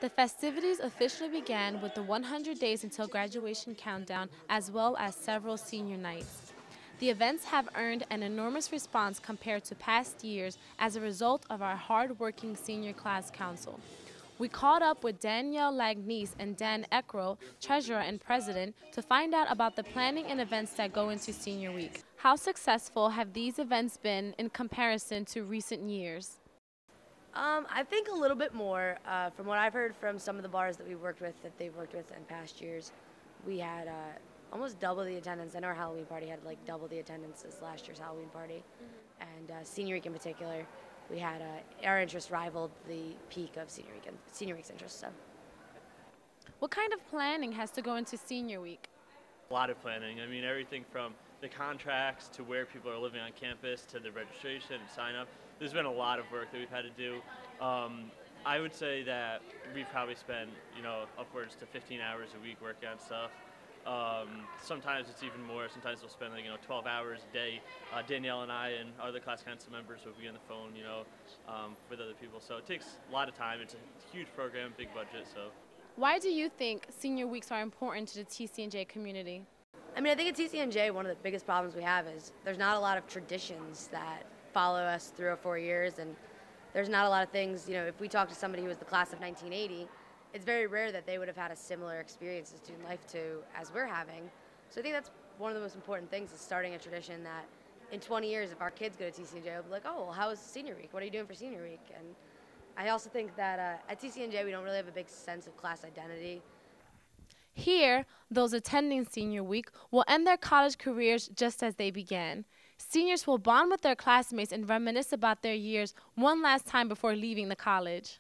The festivities officially began with the 100 Days Until Graduation countdown, as well as several senior nights. The events have earned an enormous response compared to past years as a result of our hard-working senior class council. We caught up with Danielle Lagnice and Dan Eckrow, treasurer and president, to find out about the planning and events that go into Senior Week. How successful have these events been in comparison to recent years? I think a little bit more. From what I've heard from some of the bars that we've worked with, that they've worked with in past years, we had almost double the attendance. I know our Halloween party had like double the attendance as last year's Halloween party. And Senior Week in particular, we had our interest rivaled the peak of Senior Week's interest. So, What kind of planning has to go into Senior Week? A lot of planning. I mean, everything from the contracts to where people are living on campus to the registration and sign up. There's been a lot of work that we've had to do. I would say that we've probably spent, upwards to 15 hours a week working on stuff. Sometimes it's even more. Sometimes we'll spend 12 hours a day. Danielle and I and other class council members will be on the phone, with other people. So it takes a lot of time. It's a huge program, big budget. So. Why do you think Senior Weeks are important to the TCNJ community? I mean, I think at TCNJ, one of the biggest problems we have is there's not a lot of traditions that follow us through our 4 years, and there's not a lot of things, if we talk to somebody who was the class of 1980, it's very rare that they would have had a similar experience in student life as we're having. So I think that's one of the most important things, is starting a tradition that in 20 years, if our kids go to TCNJ, they'll be like, oh, well, how was Senior Week? What are you doing for Senior Week? And I also think that at TCNJ, we don't really have a big sense of class identity. Here, those attending Senior Week will end their college careers just as they began. Seniors will bond with their classmates and reminisce about their years one last time before leaving the college.